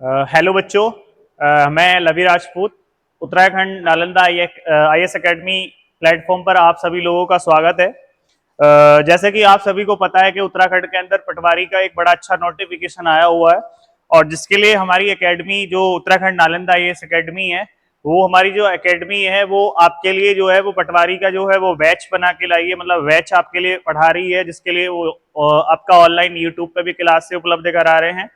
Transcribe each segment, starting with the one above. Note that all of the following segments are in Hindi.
हेलो बच्चों। मैं Lavi Rajput Uttarakhand Nalanda IAS academy platform पर आप सभी लोगों का स्वागत है। जैसे कि आप सभी को पता है कि उत्तराखंड के अंदर पटवारी का एक बड़ा अच्छा नोटिफिकेशन आया हुआ है और जिसके लिए हमारी एकेडमी जो उत्तराखंड नालंदा IAS एकेडमी है, वो हमारी जो एकेडमी है वो आपके लिए जो है वो पटवारी का जो है वो बैच बना के लाई है। मतलब बैच आपके लिए पढ़ा रही है, जिसके लिए वो आपका ऑनलाइन यूट्यूब पे भी क्लास से उपलब्ध करा रहे हैं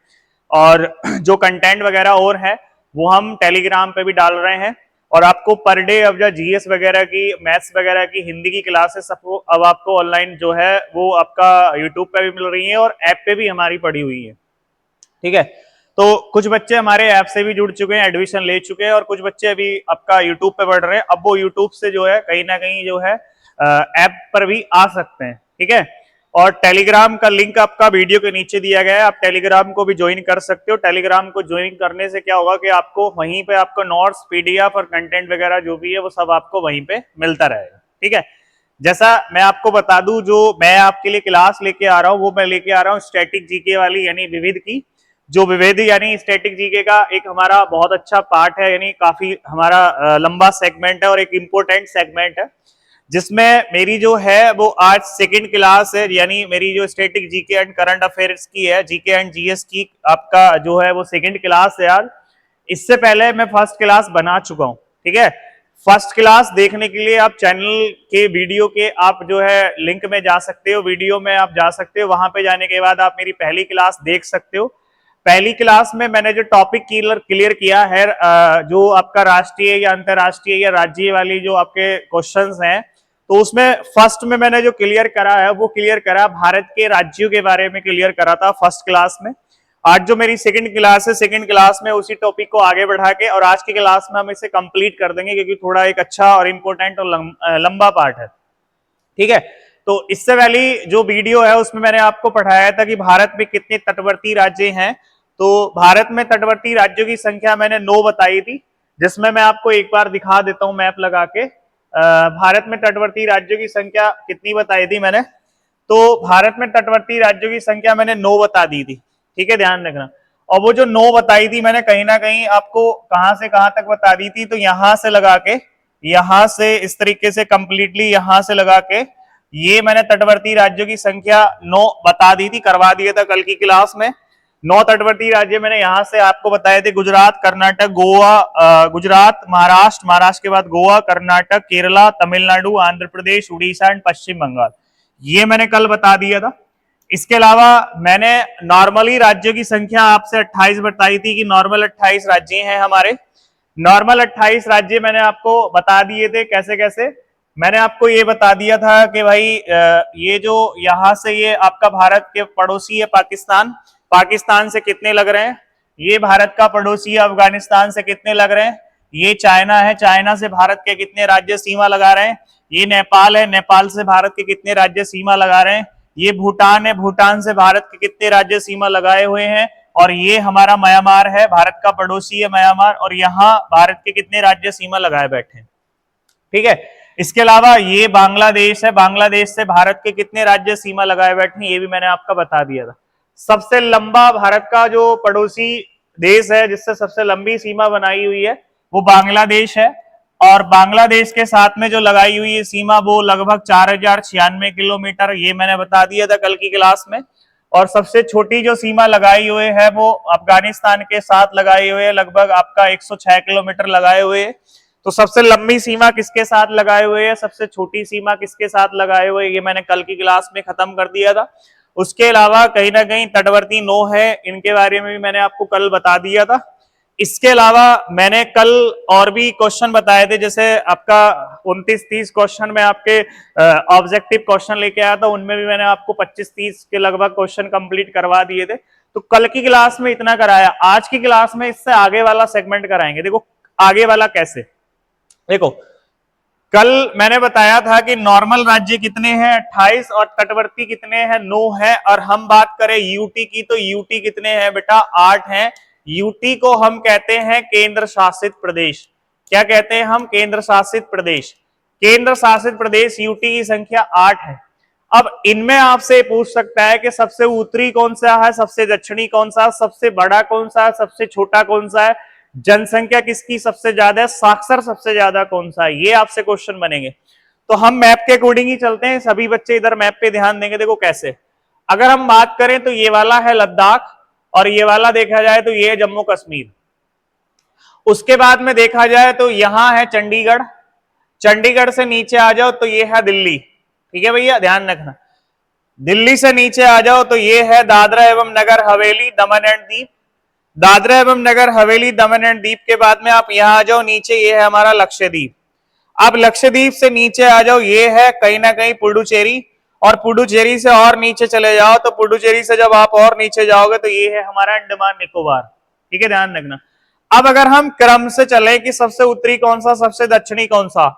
और जो कंटेंट वगैरह और है वो हम टेलीग्राम पे भी डाल रहे हैं। और आपको पर डे अब जो GS वगैरह की, मैथ्स वगैरह की, हिंदी की क्लासेस अब आपको ऑनलाइन जो है वो आपका यूट्यूब पे भी मिल रही है और ऐप पे भी हमारी पड़ी हुई है। ठीक है, तो कुछ बच्चे हमारे ऐप से भी जुड़ चुके हैं, एडमिशन ले चुके हैं और कुछ बच्चे अभी आपका यूट्यूब पे पढ़ रहे हैं। अब वो यूट्यूब से जो है कहीं ना कहीं जो है ऐप पर भी आ सकते हैं। ठीक है, और टेलीग्राम का लिंक आपका वीडियो के नीचे दिया गया है, आप टेलीग्राम को भी ज्वाइन कर सकते हो। टेलीग्राम को ज्वाइन करने से क्या होगा कि आपको वहीं पे आपको नोट्स, PDF और कंटेंट वगैरह जो भी है वो सब आपको वहीं पे मिलता रहेगा। ठीक है, जैसा मैं आपको बता दूं, जो मैं आपके लिए क्लास लेके आ रहा हूं वो मैं लेके आ रहा हूं स्टैटिक जीके वाली, यानी विविध की। जो विविध यानी स्टैटिक जीके का एक हमारा बहुत अच्छा पार्ट है, यानी काफी हमारा लंबा सेगमेंट है और एक इम्पोर्टेंट सेगमेंट है, जिसमें मेरी जो है वो आज सेकंड क्लास है। यानी मेरी जो static GK and current affairs की है, जीके एंड GS की आपका जो है वो सेकंड क्लास है आज। इससे पहले मैं फर्स्ट क्लास बना चुका हूं। ठीक है, फर्स्ट क्लास देखने के लिए आप चैनल के वीडियो के आप जो है लिंक में जा सकते हो, वीडियो में आप जा सकते हो। वहां पे जाने के बाद आप मेरी पहली क्लास देख सकते हो। पहली क्लास में मैंने जो टॉपिक क्लियर किया है, जो आपका राष्ट्रीय या अंतरराष्ट्रीय या राज्य वाली जो आपके क्वेश्चंस हैं, तो उसमें फर्स्ट में मैंने जो क्लियर करा है वो क्लियर करा भारत के राज्यों के बारे में क्लियर करा था फर्स्ट क्लास में। आज जो मेरी सेकंड क्लास है, सेकंड क्लास में उसी टॉपिक को आगे बढ़ा के और आज की क्लास में हम इसे कंप्लीट कर देंगे, क्योंकि थोड़ा एक अच्छा और इम्पोर्टेंट और लंबा पार्ट है। ठीक है, तो इससे पहली जो वीडियो है उसमें मैंने आपको पढ़ाया था कि भारत में कितने तटवर्ती राज्य हैं। तो भारत में तटवर्ती राज्यों की संख्या मैंने 9 बताई थी, जिसमें मैं आपको एक बार दिखा देता हूं मैप लगा के। भारत में तटवर्ती राज्यों की संख्या कितनी बताई थी मैंने, तो भारत में तटवर्ती राज्यों की संख्या मैंने 9 बता दी थी। ठीक है, ध्यान रखना। और वो जो 9 बताई थी मैंने, कहीं ना कहीं आपको कहां से कहां तक बता दी थी, तो यहां से लगा के, यहां से इस तरीके से कंप्लीटली यहां से लगा के ये मैंने तटवर्ती राज्यों की संख्या 9 बता दी थी, करवा दिया था कल की क्लास में। 9 तटवर्ती राज्य मैंने यहां से आपको बताए थे: गुजरात, कर्नाटक, गोवा, गुजरात, महाराष्ट्र, महाराष्ट्र के बाद गोवा, कर्नाटक, केरला, तमिलनाडु, आंध्र प्रदेश, उड़ीसा एंड पश्चिम बंगाल। ये मैंने कल बता दिया था। इसके अलावा मैंने नॉर्मली राज्यों की संख्या आपसे 28 बताई थी कि नॉर्मल 28 राज्य हैं हमारे। नॉर्मल 28 राज्य मैंने आपको बता दिए थे। कैसे कैसे मैंने आपको ये बता दिया था कि भाई ये जो यहां से ये आपका भारत के पड़ोसी है पाकिस्तान, पाकिस्तान से कितने लग रहे हैं, ये भारत का पड़ोसी है अफगानिस्तान से कितने लग रहे हैं, ये चाइना है, चाइना से भारत के कितने राज्य सीमा लगा रहे हैं, ये नेपाल है, नेपाल से भारत के कितने राज्य सीमा लगा रहे हैं, ये भूटान है, भूटान से भारत के कितने राज्य सीमा लगाए हुए हैं, और ये हमारा म्यांमार है, भारत का पड़ोसी है म्यांमार, और यहाँ भारत के कितने राज्य सीमा लगाए बैठे हैं। ठीक है, इसके अलावा ये बांग्लादेश है, बांग्लादेश से भारत के कितने राज्य सीमा लगाए बैठे हैं, ये भी मैंने आपका बता दिया था। सबसे लंबा भारत का जो पड़ोसी देश है जिससे सबसे लंबी सीमा बनाई हुई है वो बांग्लादेश है, और बांग्लादेश के साथ में जो लगाई हुई है सीमा वो लगभग 4096 किलोमीटर, ये मैंने बता दिया था कल की क्लास में। और सबसे छोटी जो सीमा लगाई हुए है वो अफगानिस्तान के साथ लगाई हुए है, लगभग आपका 106 किलोमीटर लगाए हुए है। तो सबसे लंबी सीमा किसके साथ लगाए हुए है, सबसे छोटी सीमा किसके साथ लगाए हुए, ये मैंने कल की क्लास में खत्म कर दिया था। उसके अलावा कहीं ना कहीं तटवर्ती 9 है, इनके बारे में भी मैंने आपको कल बता दिया था। इसके अलावा मैंने कल और भी क्वेश्चन बताए थे, जैसे आपका 29-30 क्वेश्चन में आपके ऑब्जेक्टिव क्वेश्चन लेके आया था, उनमें भी मैंने आपको 25-30 के लगभग क्वेश्चन कंप्लीट करवा दिए थे। तो कल की क्लास में इतना कराया, आज की क्लास में इससे आगे वाला सेगमेंट कराएंगे। देखो आगे वाला कैसे, देखो कल मैंने बताया था कि नॉर्मल राज्य कितने हैं 28 और तटवर्ती कितने हैं 9 है, और हम बात करें यूटी की तो यूटी कितने हैं बेटा 8 हैं। यूटी को हम कहते हैं केंद्र शासित प्रदेश। क्या कहते हैं हम, केंद्र शासित प्रदेश। केंद्र शासित प्रदेश यूटी की संख्या 8 है। अब इनमें आपसे पूछ सकता है कि सबसे उत्तरी कौन सा है, सबसे दक्षिणी कौन सा, सबसे बड़ा कौन सा है, सबसे छोटा कौन सा है, जनसंख्या किसकी सबसे ज्यादा है, साक्षर सबसे ज्यादा कौन सा है, ये आपसे क्वेश्चन बनेंगे। तो हम मैप के अकॉर्डिंग ही चलते हैं, सभी बच्चे इधर मैप पे ध्यान देंगे। देखो कैसे, अगर हम बात करें तो ये वाला है लद्दाख, और ये वाला देखा जाए तो ये है जम्मू कश्मीर। उसके बाद में देखा जाए तो यहां है चंडीगढ़, चंडीगढ़ से नीचे आ जाओ तो ये है दिल्ली। ठीक है भैया, ध्यान रखना। दिल्ली से नीचे आ जाओ तो ये है दादरा एवं नगर हवेली, दमन एंड दीप। दादरा एवं नगर हवेली, दमन एंड दीप के बाद में आप यहां आ जाओ नीचे, ये है हमारा लक्षद्वीप। अब लक्षद्वीप से नीचे आ जाओ, ये है कहीं ना कहीं पुडुचेरी, और पुडुचेरी से और नीचे चले जाओ तो पुडुचेरी से जब आप और नीचे जाओगे तो ये है हमारा अंडमान निकोबार। ठीक है, ध्यान रखना। अब अगर हम क्रम से चले कि सबसे उत्तरी कौन सा, सबसे दक्षिणी कौन सा,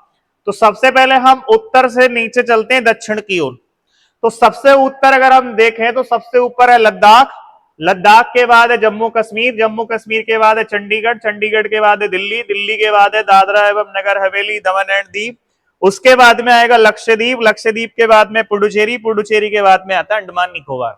तो सबसे पहले हम उत्तर से नीचे चलते हैं दक्षिण की ओर। तो सबसे उत्तर अगर हम देखें तो सबसे ऊपर है लद्दाख, लद्दाख के बाद है जम्मू कश्मीर, जम्मू कश्मीर के बाद है चंडीगढ़, चंडीगढ़ के बाद है दिल्ली, दिल्ली के बाद है दादरा एवं नगर हवेली, दमन एंड दीप। उसके बाद में आएगा लक्षद्वीप, लक्षद्वीप के बाद में पुडुचेरी, पुडुचेरी के बाद में आता है अंडमान निकोबार।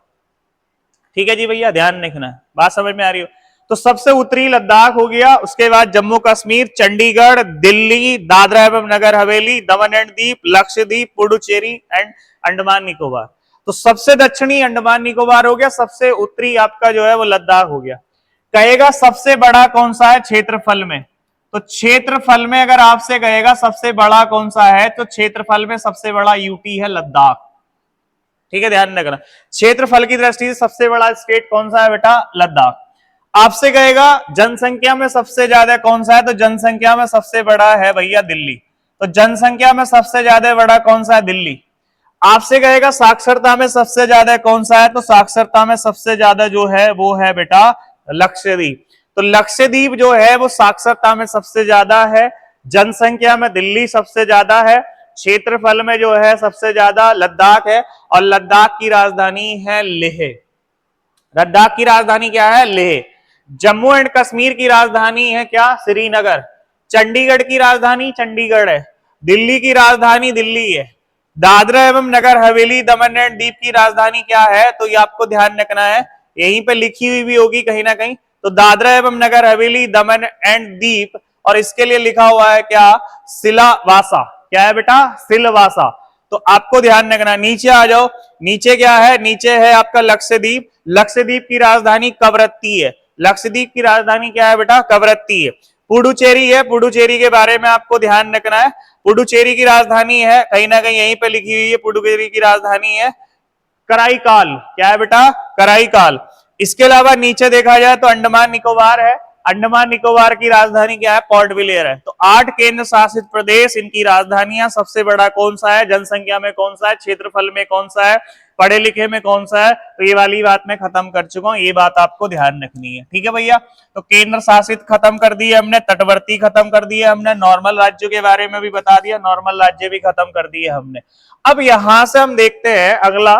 ठीक है जी भैया, ध्यान रखना, बात समझ में आ रही हो। तो सबसे उत्तरी लद्दाख हो गया, उसके बाद जम्मू कश्मीर, चंडीगढ़, दिल्ली, दादरा एवं नगर हवेली, दमन and Deep, Lakshadweep, Puducherry and Andaman Nicobar. तो सबसे दक्षिणी अंडमान निकोबार हो गया, सबसे उत्तरी आपका जो है वो लद्दाख हो गया। कहेगा सबसे बड़ा कौन सा है क्षेत्रफल में, तो क्षेत्रफल में अगर आपसे कहेगा सबसे बड़ा कौन सा है, तो क्षेत्रफल में सबसे बड़ा यूटी है लद्दाख। ठीक है, ध्यान रखना, क्षेत्रफल की दृष्टि से सबसे बड़ा स्टेट कौन सा है बेटा, लद्दाख। आपसे कहेगा जनसंख्या में सबसे ज्यादा कौन सा है, तो जनसंख्या में सबसे बड़ा है भैया दिल्ली। तो जनसंख्या में सबसे ज्यादा बड़ा कौन सा है, दिल्ली। आपसे कहेगा साक्षरता में सबसे ज्यादा कौन सा है, तो साक्षरता में सबसे ज्यादा जो है वो है बेटा लक्षद्वीप। तो लक्षद्वीप जो है वो साक्षरता में सबसे ज्यादा है, जनसंख्या में दिल्ली सबसे ज्यादा है, क्षेत्रफल में जो है सबसे ज्यादा लद्दाख है, और लद्दाख की राजधानी है लेह। लद्दाख की राजधानी क्या है, लेह। जम्मू एंड कश्मीर की राजधानी है क्या, श्रीनगर। चंडीगढ़ की राजधानी चंडीगढ़ है, दिल्ली की राजधानी दिल्ली है। दादरा एवं नगर हवेली, दमन एंड दीप की राजधानी क्या है, तो ये आपको ध्यान रखना है, यहीं पे लिखी हुई भी होगी कहीं ना कहीं। तो दादरा एवं नगर हवेली, दमन एंड दीप, और इसके लिए लिखा हुआ है क्या, सिलावासा। क्या है बेटा, सिलवासा। तो आपको ध्यान रखना, नीचे आ जाओ, नीचे क्या है, नीचे है आपका लक्षद्वीप। लक्षद्वीप की राजधानी कवरत्ती है, लक्षद्वीप की राजधानी क्या है बेटा, कवरत्ती है। पुडुचेरी है, पुडुचेरी के बारे में आपको ध्यान रखना है, पुडुचेरी की राजधानी है कहीं ना कहीं यहीं पे लिखी हुई है, पुडुचेरी की राजधानी है कराईकाल। क्या है बेटा, कराईकाल। इसके अलावा नीचे देखा जाए तो अंडमान निकोबार है, अंडमान निकोबार की राजधानी क्या है, पोर्ट ब्लेयर है। तो 8 केंद्र शासित प्रदेश, इनकी राजधानियां, सबसे बड़ा कौन सा है, जनसंख्या में कौन सा है, क्षेत्रफल में कौन सा है, पढ़े लिखे में कौन सा है। तो ये वाली बात मैं खत्म कर चुका हूं, ये बात आपको ध्यान रखनी है। ठीक है भैया, तो केंद्र शासित खत्म कर दिए हमने, तटवर्ती खत्म कर दिए हमने, नॉर्मल राज्यों के बारे में भी बता दिया, नॉर्मल राज्य भी खत्म कर दिए हमने। अब यहां से हम देखते हैं अगला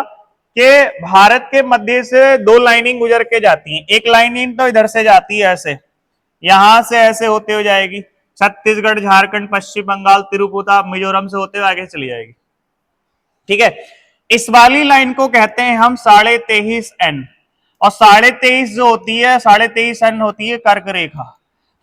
कि भारत के मध्य से 2 लाइनिंग गुजर के जाती हैं। एक लाइनिंग तो इधर से जाती है ऐसे, यहां से ऐसे होते हुए जाएगी, छत्तीसगढ़, झारखंड, पश्चिम बंगाल, त्रिपुरा, मिजोरम से होते हुए आगे चली जाएगी। ठीक है, इस वाली लाइन को कहते हैं हम 23.5 N, और 23.5 जो होती है, 23.5 N होती है कर्क रेखा।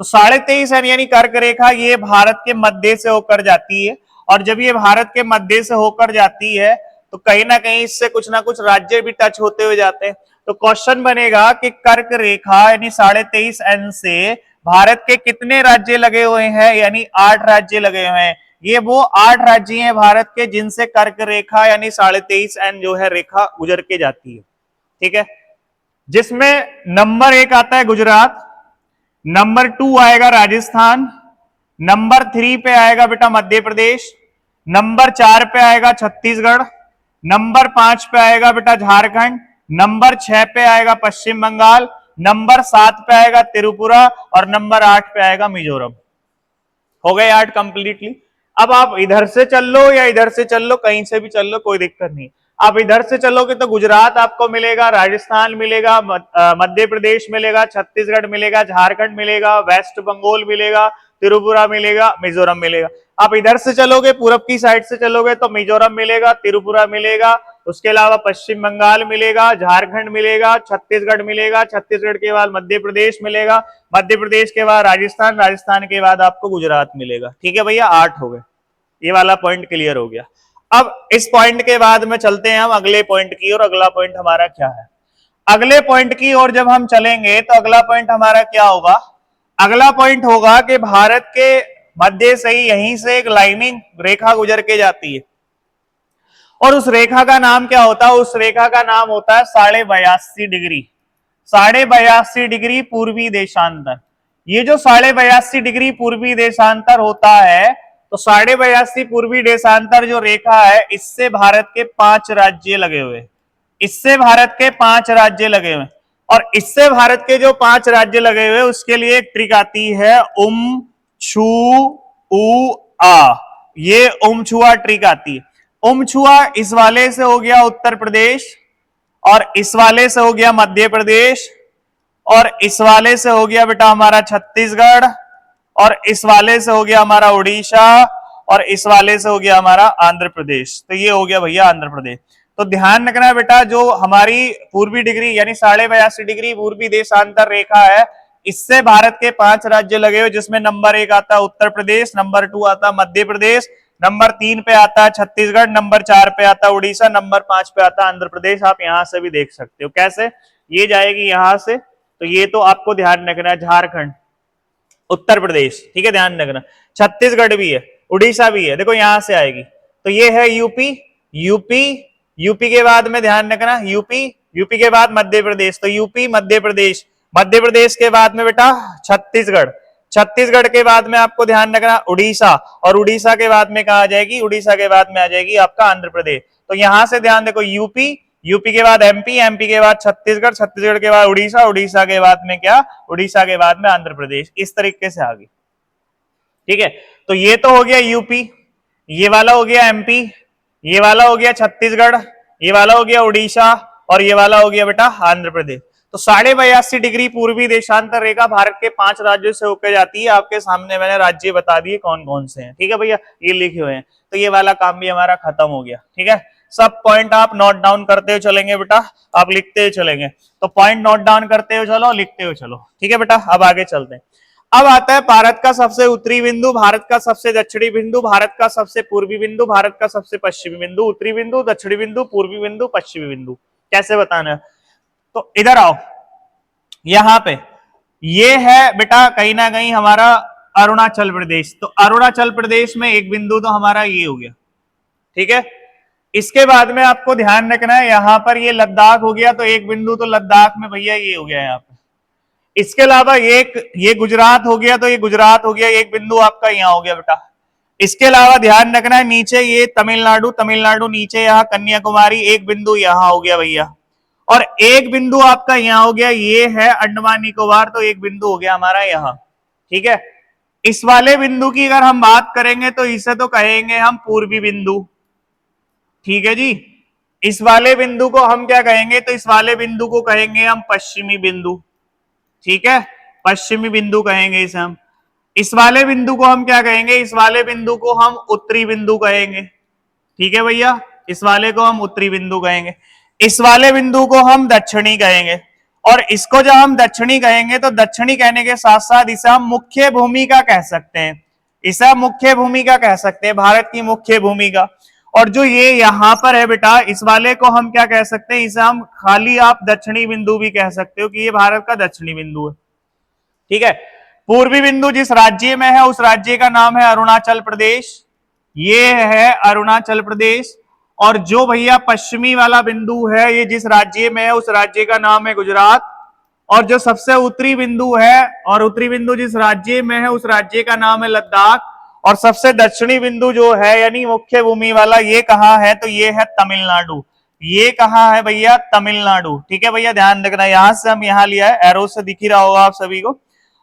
तो 23.5 N यानी कर्क रेखा, ये भारत के मध्य से होकर जाती है, और जब ये भारत के मध्य से होकर जाती है तो कहीं ना कहीं इससे कुछ ना कुछ राज्य भी टच होते हुए जाते हैं। तो क्वेश्चन बनेगा कि कर्क रेखा यानी 23.5 N से भारत के कितने राज्य लगे हुए हैं, यानी 8 राज्य लगे हुए हैं। ये वो 8 राज्य हैं भारत के जिनसे कर्क रेखा यानी 23.5 N जो है रेखा गुजर के जाती है। ठीक है, जिसमें नंबर 1 आता है गुजरात, नंबर 2 आएगा राजस्थान, नंबर 3 पे आएगा बेटा मध्य प्रदेश, नंबर 4 पे आएगा छत्तीसगढ़, नंबर 5 पे आएगा बेटा झारखंड, नंबर 6 पे आएगा पश्चिम बंगाल, नंबर 7 पे आएगा त्रिपुरा, और नंबर 8 पे आएगा मिजोरम। हो गए 8 कंप्लीटली। अब आप इधर से चल लो या इधर से चल लो, कहीं से भी चल लो, कोई दिक्कत नहीं। आप इधर से चलोगे तो गुजरात आपको मिलेगा, राजस्थान मिलेगा, मध्य प्रदेश मिलेगा, छत्तीसगढ़ मिलेगा, झारखंड मिलेगा, वेस्ट बंगाल मिलेगा, त्रिपुरा मिलेगा, मिजोरम मिलेगा। आप इधर से चलोगे, पूरब की साइड से चलोगे तो मिजोरम मिलेगा, त्रिपुरा मिलेगा, उसके अलावा पश्चिम बंगाल मिलेगा, झारखंड मिलेगा, छत्तीसगढ़ मिलेगा, छत्तीसगढ़ के बाद मध्य प्रदेश मिलेगा, मध्य प्रदेश के बाद राजस्थान, राजस्थान के बाद आपको गुजरात मिलेगा। ठीक है भैया, 8 हो गए, ये वाला पॉइंट क्लियर हो गया। अब इस पॉइंट के बाद में चलते हैं हम अगले पॉइंट की, और अगला पॉइंट हमारा क्या है। अगले पॉइंट की ओर जब हम चलेंगे तो अगला पॉइंट हमारा क्या होगा, अगला पॉइंट होगा कि भारत के मध्य से ही यहीं से एक लाइनिंग रेखा गुजर के जाती है, और उस रेखा का नाम क्या होता है, उस रेखा का नाम होता है 82.5 डिग्री, 82.5 डिग्री पूर्वी देशांतर। ये जो 82.5 डिग्री पूर्वी देशांतर होता है, तो 82.5 पूर्वी देशांतर जो रेखा है, इससे भारत के 5 राज्य लगे हुए, इससे भारत के 5 राज्य लगे हुए, और इससे भारत के जो 5 राज्य लगे हुए उसके लिए एक ट्रिक आती है छु उ आ, ये छुआ ट्रिक आती है। छुआ इस वाले से हो गया उत्तर प्रदेश, और इस वाले से हो गया मध्य प्रदेश, और इस वाले से हो गया बेटा हमारा छत्तीसगढ़, और इस वाले से हो गया हमारा उड़ीसा, और इस वाले से हो गया हमारा आंध्र प्रदेश। तो ये हो गया भैया आंध्र प्रदेश। तो ध्यान रखना है बेटा, जो हमारी पूर्वी डिग्री यानी 82.5 डिग्री पूर्वी देशांतर रेखा है, इससे भारत के 5 राज्य लगे हुए, जिसमें नंबर 1 आता है उत्तर प्रदेश, नंबर 2 आता है मध्य प्रदेश, नंबर 3 पे आता है छत्तीसगढ़, नंबर 4 पे आता है उड़ीसा, नंबर 5 पे आता है आंध्र प्रदेश। आप यहां से भी देख सकते हो कैसे, ये जाएगी यहां से, तो ये तो आपको ध्यान रखना है, झारखंड, उत्तर प्रदेश, ठीक है, ध्यान रखना, छत्तीसगढ़ भी है, उड़ीसा भी है, देखो यहां से आएगी। तो ये है यूपी, यूपी के बाद में ध्यान रखना यूपी के बाद मध्य प्रदेश, तो यूपी मध्य प्रदेश, मध्य प्रदेश के बाद में बेटा छत्तीसगढ़, छत्तीसगढ़ के बाद में आपको ध्यान रखना उड़ीसा, और उड़ीसा के बाद में कहा आ जाएगी, उड़ीसा के बाद में आ जाएगी आपका आंध्र प्रदेश। तो यहां से ध्यान देखो यूपी के बाद एमपी के बाद छत्तीसगढ़, छत्तीसगढ़ के बाद उड़ीसा, उड़ीसा के बाद में क्या, उड़ीसा के बाद में आंध्र प्रदेश, इस तरीके से आ गई। ठीक है, तो ये तो हो गया यूपी, ये वाला हो गया एमपी, ये वाला हो गया छत्तीसगढ़, ये वाला हो गया उड़ीसा, और ये वाला हो गया बेटा आंध्र प्रदेश। तो 82.5 डिग्री पूर्वी देशांतर रेखा भारत के 5 राज्यों से होकर जाती है। आपके सामने मैंने राज्य बता दिए कौन कौन से हैं। ठीक है भैया, ये लिखे हुए हैं, तो ये वाला काम भी हमारा खत्म हो गया। ठीक है, सब पॉइंट आप नोट डाउन करते हुए चलेंगे बेटा, आप लिखते हुए चलेंगे, तो पॉइंट नोट डाउन करते हुए चलो, लिखते हुए चलो। ठीक है बेटा, अब आगे चलते हैं। अब आता है भारत का सबसे उत्तरी बिंदु, भारत का सबसे दक्षिणी बिंदु, भारत का सबसे पूर्वी बिंदु, भारत का सबसे पश्चिमी बिंदु, उत्तरी बिंदु, दक्षिणी बिंदु, पूर्वी बिंदु, पश्चिमी बिंदु, कैसे बताना है। तो इधर आओ, यहां पे ये है बेटा कहीं ना कहीं हमारा अरुणाचल प्रदेश, तो अरुणाचल प्रदेश में एक बिंदु तो हमारा ये हो गया। ठीक है, इसके बाद में आपको ध्यान रखना है, यहां पर ये लद्दाख हो गया, तो एक बिंदु तो लद्दाख में भैया ये हो गया यहाँ पे। इसके अलावा ये गुजरात हो गया, तो ये गुजरात हो गया, एक बिंदु आपका यहाँ हो गया बेटा। इसके अलावा ध्यान रखना है, नीचे ये तमिलनाडु, तमिलनाडु नीचे यहाँ कन्याकुमारी, एक बिंदु यहाँ हो गया भैया, और एक बिंदु आपका यहाँ हो गया, ये है अंडमान निकोबार, तो एक बिंदु हो गया हमारा यहाँ। ठीक है, इस वाले बिंदु की अगर हम बात करेंगे तो इसे तो कहेंगे हम पूर्वी बिंदु। ठीक है जी, इस वाले बिंदु को हम क्या कहेंगे, तो इस वाले बिंदु को कहेंगे हम पश्चिमी बिंदु। ठीक है, पश्चिमी बिंदु कहेंगे इसे हम। इस वाले बिंदु को हम क्या कहेंगे, इस वाले बिंदु को हम उत्तरी बिंदु कहेंगे। ठीक है भैया, इस वाले को हम उत्तरी बिंदु कहेंगे, इस वाले बिंदु को हम दक्षिणी कहेंगे, और इसको जब हम दक्षिणी कहेंगे तो दक्षिणी कहने के साथ साथ इसे हम मुख्य भूमिका कह सकते हैं, इसे हम मुख्य भूमिका कह सकते हैं, भारत की मुख्य भूमिका। और जो ये यहां पर है बेटा, इस वाले को हम क्या कह सकते हैं, इसे हम खाली आप दक्षिणी बिंदु भी कह सकते हो कि ये भारत का दक्षिणी बिंदु है। ठीक है, पूर्वी बिंदु जिस राज्य में है उस राज्य का नाम है अरुणाचल प्रदेश, ये है अरुणाचल प्रदेश। और जो भैया पश्चिमी वाला बिंदु है, ये जिस राज्य में है उस राज्य का नाम है गुजरात। और जो सबसे उत्तरी बिंदु है, और उत्तरी बिंदु जिस राज्य में है उस राज्य का नाम है लद्दाख। और सबसे दक्षिणी बिंदु जो है यानी मुख्य भूमि वाला, ये कहाँ है, तो ये है तमिलनाडु। ये कहाँ है भैया, तमिलनाडु। ठीक है भैया, ध्यान रखना, यहां से हम यहाँ लिया है, एरो से दिख ही रहा होगा आप सभी को।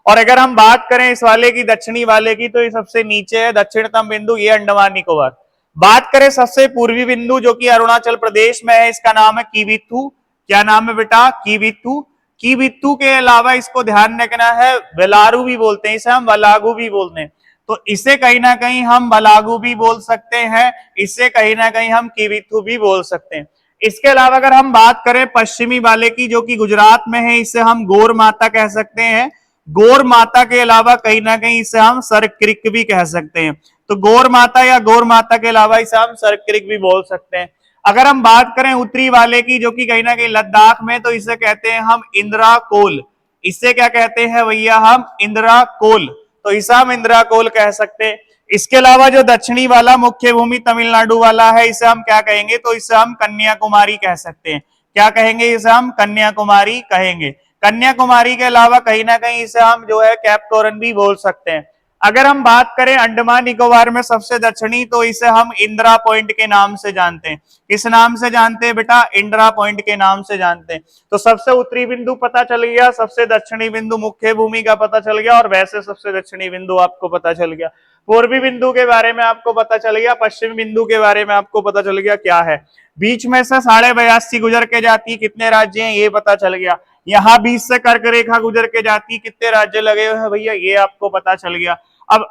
और अगर हम बात करें इस वाले की, दक्षिणी वाले की, तो ये सबसे नीचे है, दक्षिणतम बिंदु ये अंडमान निकोबार। बात करें सबसे पूर्वी बिंदु जो कि अरुणाचल प्रदेश में है, इसका नाम है किविथु। क्या नाम है बेटा, किविथु। किविथु के अलावा इसको ध्यान रखना है, वेलारू भी बोलते हैं, इसे हम वलागू भी बोलते हैं, तो इसे कहीं ना कहीं हम वलागू भी बोल सकते हैं, इससे कहीं ना कहीं हम किविथु भी बोल सकते हैं। इसके अलावा अगर हम बात करें पश्चिमी वाले की, जो कि गुजरात में है, इसे हम गौर माता कह सकते हैं। गौर माता के अलावा कहीं ना कहीं इसे हम सरक्रिक भी कह सकते हैं। तो गौर माता या गौर माता के अलावा इसे हम सरक्रिक भी बोल सकते हैं। अगर हम बात करें उत्तरी वाले की, जो कि कहीं ना कहीं लद्दाख में, तो इसे कहते हैं हम इंदिरा कोल। इसे क्या कहते हैं भैया? हम इंदिरा कोल। तो इसे हम इंदिरा कोल कह सकते हैं। इसके अलावा जो दक्षिणी वाला मुख्य भूमि तमिलनाडु वाला है, इसे हम क्या कहेंगे? तो इसे हम कन्याकुमारी कह सकते हैं। क्या कहेंगे? इसे हम कन्याकुमारी कहेंगे। कन्याकुमारी के अलावा कहीं ना कहीं इसे हम जो है कैप्टोरन भी बोल सकते हैं। अगर हम बात करें अंडमान निकोबार में सबसे दक्षिणी, तो इसे हम इंदिरा पॉइंट के नाम से जानते हैं। किस नाम से जानते हैं बेटा? इंदिरा पॉइंट के नाम से जानते हैं। तो सबसे उत्तरी बिंदु पता चल गया, सबसे दक्षिणी बिंदु मुख्य भूमि का पता चल गया, और वैसे सबसे दक्षिणी बिंदु आपको पता चल गया। पूर्वी बिंदु के बारे में आपको पता चल गया, पश्चिमी बिंदु के बारे में आपको पता चल गया क्या है। बीच में से 82.5 गुजर के जाती है, कितने राज्य हैं ये पता चल गया। यहाँ बीच से कर्क रेखा गुजर के जाती, कितने राज्य लगे हुए हैं भैया ये आपको पता चल गया। अब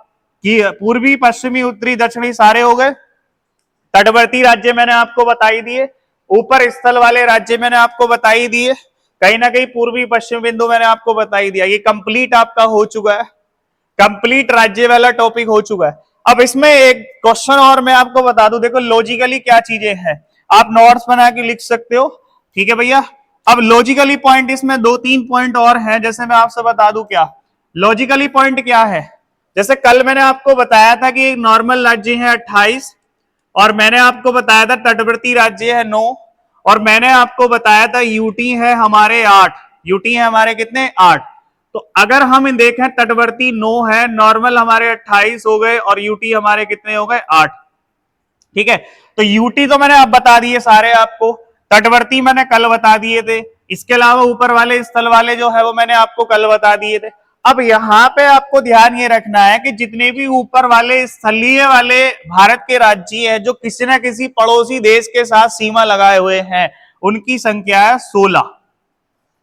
पूर्वी पश्चिमी उत्तरी दक्षिणी सारे हो गए। तटवर्ती राज्य मैंने आपको बताई दिए, ऊपर स्थल वाले राज्य मैंने आपको बताई दिए, कहीं ना कहीं पूर्वी पश्चिम बिंदु मैंने आपको बताई दिया। ये कंप्लीट आपका हो चुका है, कंप्लीट राज्य वाला टॉपिक हो चुका है। अब इसमें एक क्वेश्चन और मैं आपको बता दूं, देखो लॉजिकली क्या चीजें हैं, आप नोट्स बना के लिख सकते हो, ठीक है भैया। अब लॉजिकली पॉइंट इसमें 2-3 पॉइंट और हैं, जैसे मैं आपसे बता दूं क्या लॉजिकली पॉइंट क्या है। जैसे कल मैंने आपको बताया था कि नॉर्मल राज्य है 28, और मैंने आपको बताया था तटवर्ती राज्य है 9, और मैंने आपको बताया था यूटी है हमारे 8। यूटी है हमारे कितने? 8। तो अगर हम देखें तटवर्ती 9 है, नॉर्मल हमारे 28 हो गए, और यूटी हमारे कितने हो गए? 8। ठीक है, तो यूटी तो मैंने अब बता दिए सारे आपको, तटवर्ती मैंने कल बता दिए थे, इसके अलावा ऊपर वाले स्थल वाले जो है वो मैंने आपको कल बता दिए थे। अब यहाँ पे आपको ध्यान ये रखना है कि जितने भी ऊपर वाले स्थलीय वाले भारत के राज्य है जो किसी ना किसी पड़ोसी देश के साथ सीमा लगाए हुए हैं, उनकी संख्या है 16,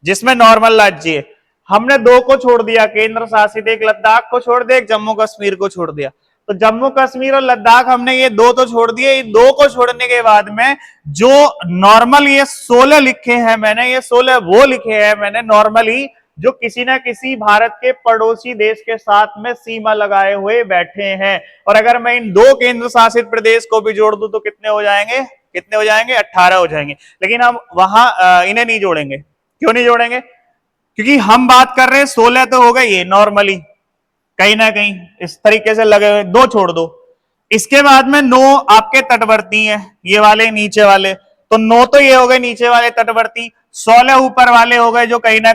जिसमें नॉर्मल राज्य है। हमने 2 को छोड़ दिया, केंद्र शासित, एक लद्दाख को छोड़ दिया, एक जम्मू कश्मीर को छोड़ दिया। तो जम्मू कश्मीर और लद्दाख हमने ये 2 तो छोड़ दिए। इन 2 को छोड़ने के बाद में जो नॉर्मल ये 16 लिखे हैं मैंने, ये 16 वो लिखे हैं मैंने नॉर्मली जो किसी ना किसी भारत के पड़ोसी देश के साथ में सीमा लगाए हुए बैठे हैं। और अगर मैं इन 2 केंद्र शासित प्रदेश को भी जोड़ दूं तो कितने हो जाएंगे? कितने हो जाएंगे? 18 हो जाएंगे। लेकिन हम वहां इन्हें नहीं जोड़ेंगे। क्यों नहीं जोड़ेंगे? क्योंकि हम बात कर रहे हैं 16 तो हो गए ये नॉर्मली, कहीं ना कहीं इस तरीके से लगे हुए, 2 छोड़ दो। इसके बाद में 9 आपके तटवर्ती हैं, ये वाले नीचे वाले, तो 9 तो ये हो गए नीचे वाले तटवर्ती, 16 ऊपर वाले हो गए जो कहीं ना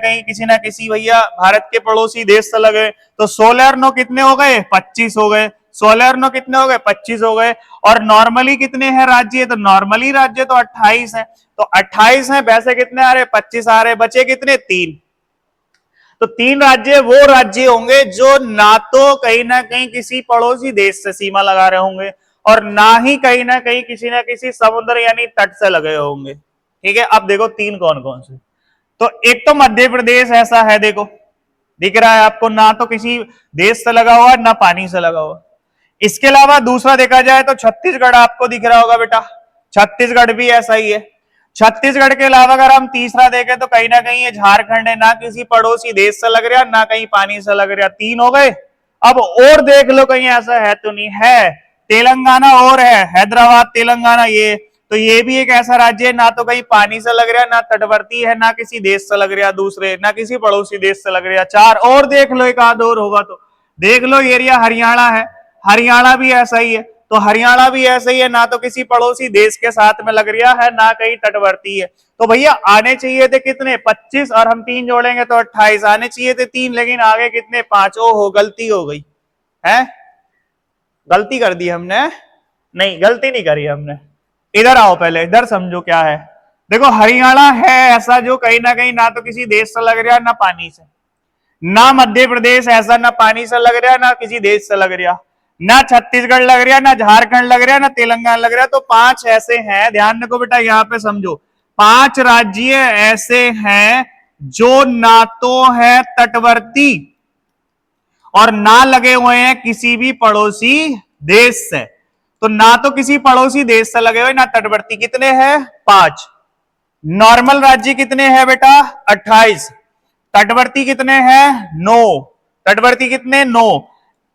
किसी भैया भारत के पड़ोसी देश से लगे। तो 16 और 9 कितने हो गए? 25 हो गए। 16 और 9 कितने हो गए? 25 हो गए। और नॉर्मली कितने हैं राज्य? तो नॉर्मली राज्य तो 28 है, तो 28 है, वैसे कितने आ रहे? 25 आ रहे, बचे कितने? 3। तो 3 राज्य वो राज्य होंगे जो ना तो कहीं ना कहीं किसी पड़ोसी देश से सीमा लगा रहे होंगे, और ना ही कहीं ना कहीं किसी ना किसी समुद्र यानी तट से लगे होंगे। ठीक है, अब देखो 3 कौन कौन से। तो एक तो मध्य प्रदेश ऐसा है, देखो दिख रहा है आपको, ना तो किसी देश से लगा हुआ ना पानी से लगा हुआ। इसके अलावा दूसरा देखा जाए तो छत्तीसगढ़ आपको दिख रहा होगा बेटा, छत्तीसगढ़ भी ऐसा ही है। छत्तीसगढ़ के अलावा अगर हम तीसरा देखें तो कहीं ना कहीं ये झारखंड है, ना किसी पड़ोसी देश से लग रहा ना कहीं पानी से लग रहा। 3 हो गए। अब और देख लो कहीं ऐसा है तो नहीं है, तेलंगाना और है, हैदराबाद तेलंगाना, ये तो ये भी एक ऐसा राज्य है ना तो कहीं पानी से लग रहा, ना तटवर्ती है, ना किसी देश से लग रहा दूसरे, ना किसी पड़ोसी देश से लग रहा। 4 और देख लो, एक आध और होगा तो देख लो। एरिया हरियाणा है, हरियाणा भी ऐसा ही है, तो हरियाणा भी ऐसे ही है, ना तो किसी पड़ोसी देश के साथ में लग रहा है ना कहीं तटवर्ती है। तो भैया आने चाहिए थे कितने? 25, और हम 3 जोड़ेंगे तो 28। आने चाहिए थे 3, लेकिन आगे कितने? 5। ओहो गलती हो गई है, गलती कर दी हमने। नहीं गलती नहीं करी हमने, इधर आओ पहले, इधर समझो क्या है। देखो हरियाणा है ऐसा जो कहीं ना तो किसी देश से लग रहा ना पानी से, ना मध्य प्रदेश ऐसा ना पानी से लग रहा ना किसी देश से लग रहा, ना छत्तीसगढ़ लग रहा, ना झारखंड लग रहा, ना तेलंगाना लग रहा। तो 5 ऐसे हैं, ध्यान रखो बेटा, यहां पे समझो, 5 राज्य ऐसे हैं जो ना तो है तटवर्ती और ना लगे हुए हैं किसी भी पड़ोसी देश से। तो ना तो किसी पड़ोसी देश से लगे हुए, ना तटवर्ती। कितने हैं? 5। नॉर्मल राज्य कितने हैं बेटा? 28। तटवर्ती कितने हैं? 9। तटवर्ती कितने? 9।